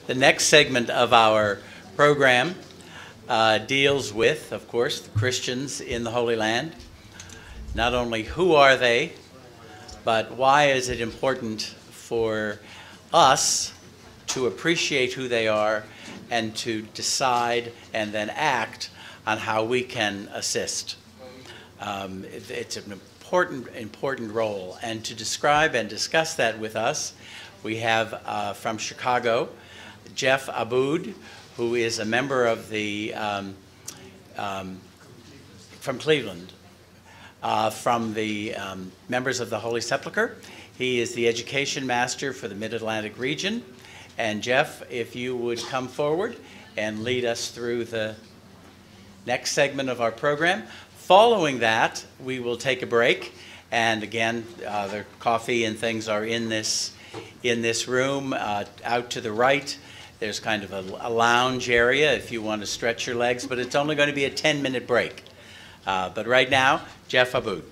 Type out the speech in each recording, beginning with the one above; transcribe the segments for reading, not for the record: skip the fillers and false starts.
The next segment of our program deals with, of course, the Christians in the Holy Land. Not only who are they, but why is it important for us to appreciate who they are and to decide and then act on how we can assist. It's an important role. And to describe and discuss that with us, we have from Chicago, Jeff Aboud, who is a member of the, from Cleveland, from the members of the Holy Sepulchre. He is the education master for the Mid-Atlantic region. And Jeff, if you would come forward and lead us through the next segment of our program. Following that, we will take a break. And again, the coffee and things are in this room. Out to the right, there's kind of a lounge area if you want to stretch your legs, but it's only going to be a 10-minute break. But right now, Jeff Aboud.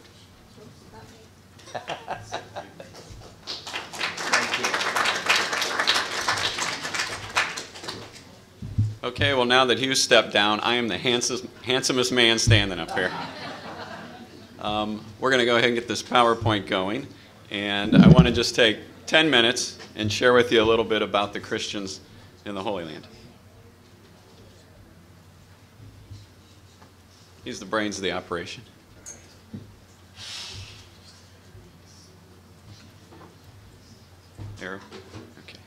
Okay, well, now that Hugh stepped down, I am the handsomest man standing up here. We're going to go ahead and get this PowerPoint going, and I want to just take 10 minutes and share with you a little bit about the Christians in the Holy Land. He's the brains of the operation. Arrow? Okay.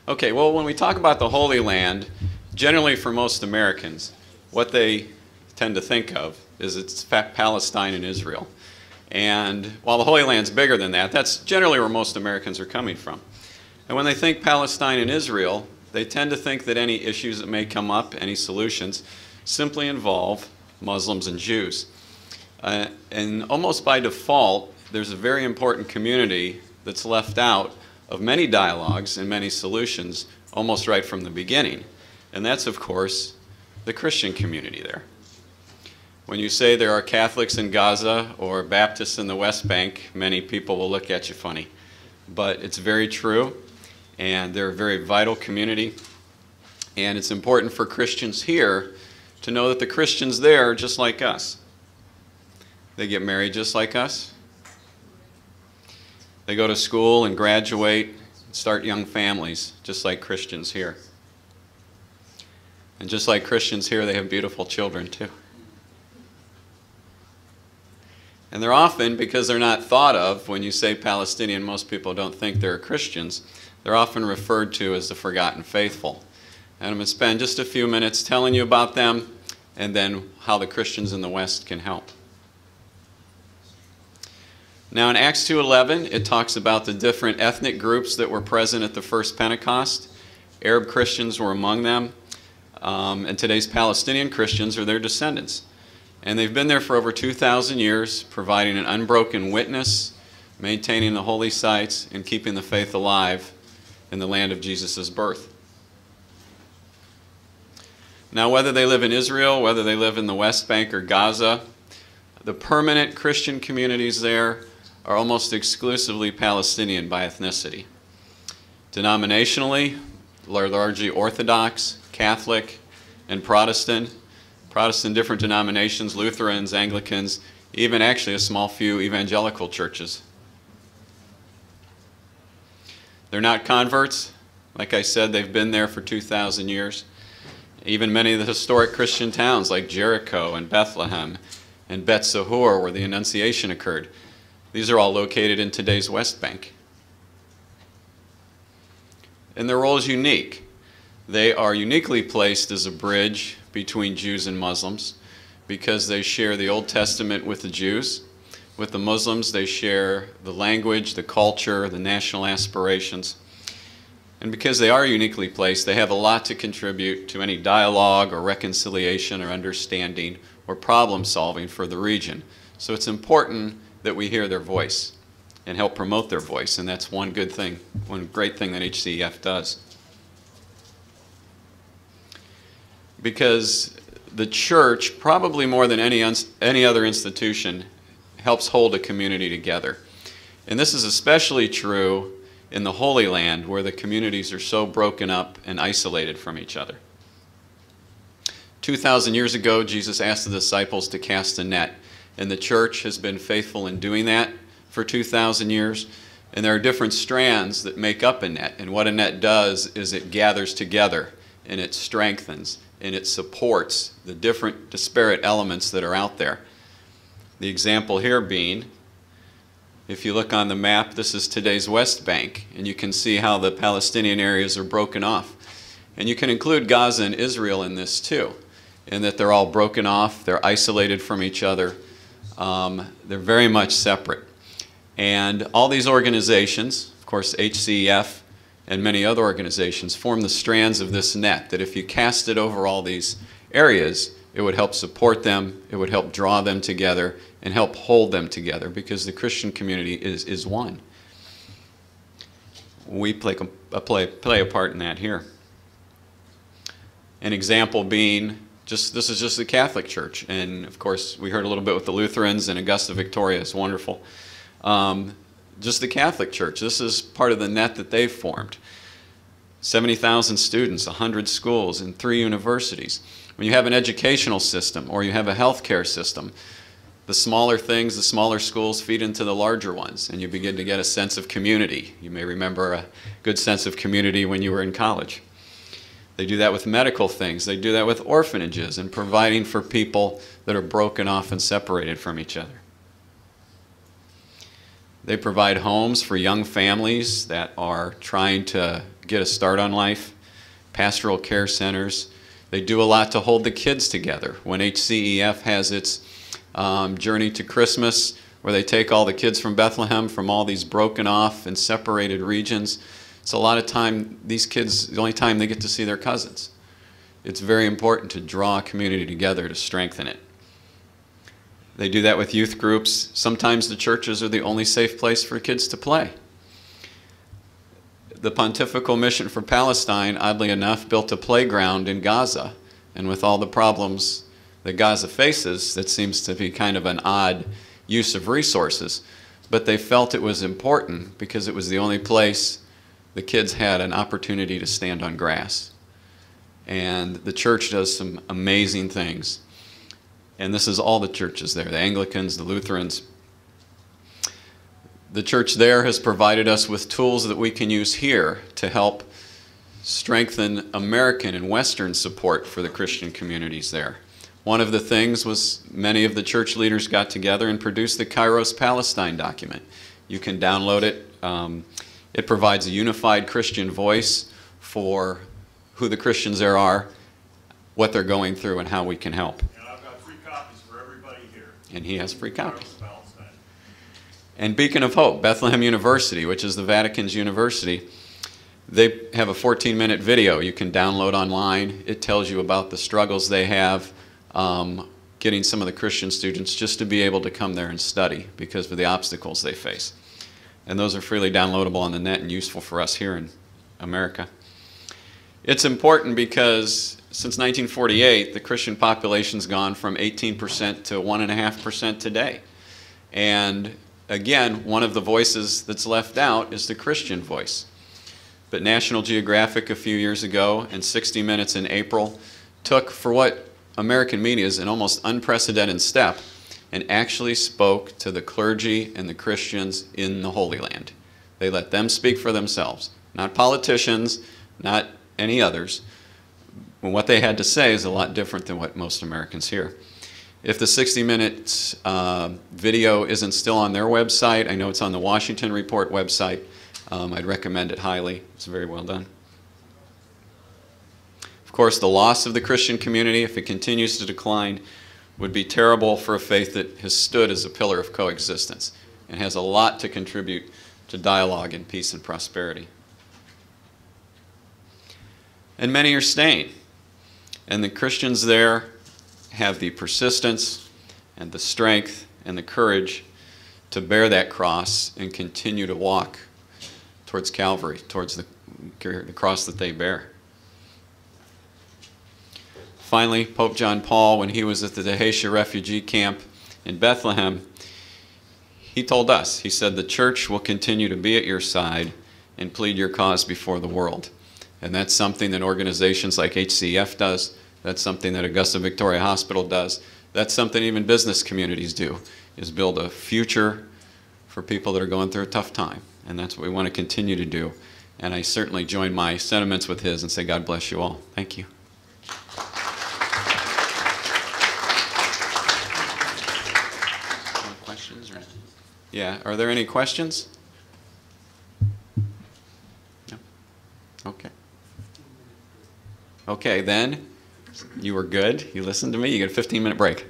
Okay, well, when we talk about the Holy Land, generally for most Americans, what they tend to think of is it's Palestine and Israel. And while the Holy Land's bigger than that, that's generally where most Americans are coming from. And when they think Palestine and Israel, they tend to think that any issues that may come up, any solutions, simply involve Muslims and Jews. And almost by default, there's a very important community that's left out of many dialogues and many solutions almost right from the beginning. And that's, of course, the Christian community there. When you say there are Catholics in Gaza or Baptists in the West Bank, many people will look at you funny. But it's very true, and they're a very vital community. And it's important for Christians here to know that the Christians there are just like us. They get married just like us. They go to school and graduate, and start young families, just like Christians here. And just like Christians here, they have beautiful children too. And they're often, because they're not thought of, when you say Palestinian, most people don't think they're Christians, they're often referred to as the forgotten faithful. And I'm going to spend just a few minutes telling you about them and then how the Christians in the West can help. Now in Acts 2:11, it talks about the different ethnic groups that were present at the first Pentecost. Arab Christians were among them. And today's Palestinian Christians are their descendants. And they've been there for over 2,000 years, providing an unbroken witness, maintaining the holy sites, and keeping the faith alive in the land of Jesus' birth. Now, whether they live in Israel, whether they live in the West Bank or Gaza, the permanent Christian communities there are almost exclusively Palestinian by ethnicity. Denominationally, largely Orthodox, Catholic, and Protestant. Protestant, different denominations, Lutherans, Anglicans, even actually a small few evangelical churches. They're not converts. Like I said, they've been there for 2,000 years. Even many of the historic Christian towns like Jericho and Bethlehem and Bet Sahur, where the Annunciation occurred, these are all located in today's West Bank. And their role is unique. They are uniquely placed as a bridge between Jews and Muslims because they share the Old Testament with the Jews. With the Muslims, they share the language, the culture, the national aspirations. And because they are uniquely placed, they have a lot to contribute to any dialogue or reconciliation or understanding or problem solving for the region. So it's important that we hear their voice and help promote their voice, and that's one good thing, one great thing that HCEF does. Because the church, probably more than any other institution, helps hold a community together. And this is especially true in the Holy Land where the communities are so broken up and isolated from each other. 2,000 years ago, Jesus asked the disciples to cast a net, and the church has been faithful in doing that for 2,000 years. And there are different strands that make up a net, and what a net does is it gathers together, and it strengthens, and it supports the different disparate elements that are out there. The example here being, if you look on the map, this is today's West Bank, and you can see how the Palestinian areas are broken off. And you can include Gaza and Israel in this too, in that they're all broken off, they're isolated from each other, they're very much separate. And all these organizations, of course HCEF and many other organizations, form the strands of this net, that if you cast it over all these areas, it would help support them, it would help draw them together, and help hold them together, because the Christian community is one. We play a part in that here. An example being, this is just the Catholic Church, and of course we heard a little bit with the Lutherans, and Augusta Victoria is wonderful. Just the Catholic Church, this is part of the net that they've formed. 70,000 students, 100 schools, and 3 universities. When you have an educational system or you have a healthcare system, the smaller things, the smaller schools feed into the larger ones, and you begin to get a sense of community. You may remember a good sense of community when you were in college. They do that with medical things. They do that with orphanages and providing for people that are broken off and separated from each other. They provide homes for young families that are trying to get a start on life, pastoral care centers. They do a lot to hold the kids together. When HCEF has its Journey to Christmas, where they take all the kids from Bethlehem from all these broken off and separated regions, it's a lot of time, these kids, the only time they get to see their cousins. It's very important to draw a community together to strengthen it. They do that with youth groups. Sometimes the churches are the only safe place for kids to play. The Pontifical Mission for Palestine, oddly enough, built a playground in Gaza. And with all the problems that Gaza faces, that seems to be kind of an odd use of resources. But they felt it was important because it was the only place the kids had an opportunity to stand on grass. And the church does some amazing things. And this is all the churches there, the Anglicans, the Lutherans. The church there has provided us with tools that we can use here to help strengthen American and Western support for the Christian communities there. One of the things was many of the church leaders got together and produced the Kairos Palestine document. You can download it. It provides a unified Christian voice for who the Christians there are, what they're going through, and how we can help. And I've got free copies for everybody here. And he has free copies. Kairos Palestine. And Beacon of Hope, Bethlehem University, which is the Vatican's university, they have a 14-minute video you can download online. It tells you about the struggles they have getting some of the Christian students just to be able to come there and study because of the obstacles they face. And those are freely downloadable on the net and useful for us here in America. It's important because since 1948, the Christian population's gone from 18% to 1.5% today. And again, one of the voices that's left out is the Christian voice. But National Geographic a few years ago and 60 Minutes in April took, for what American media is an almost unprecedented step, and actually spoke to the clergy and the Christians in the Holy Land. They let them speak for themselves, not politicians, not any others. And what they had to say is a lot different than what most Americans hear. If the 60 Minutes video isn't still on their website, I know it's on the Washington Report website. I'd recommend it highly. It's very well done. Of course, the loss of the Christian community, if it continues to decline, would be terrible for a faith that has stood as a pillar of coexistence and has a lot to contribute to dialogue and peace and prosperity. And many are staying. And the Christians there have the persistence and the strength and the courage to bear that cross and continue to walk towards Calvary, towards the cross that they bear. Finally, Pope John Paul, when he was at the Dehesha refugee camp in Bethlehem, he told us, he said, the church will continue to be at your side and plead your cause before the world. And that's something that organizations like HCEF does. That's something that Augusta Victoria Hospital does. That's something even business communities do, is build a future for people that are going through a tough time. And that's what we want to continue to do. And I certainly join my sentiments with his and say, God bless you all. Thank you. More questions? Or? Yeah, are there any questions? No? Okay. Okay, then, you were good. You listened to me. You get a 15-minute break.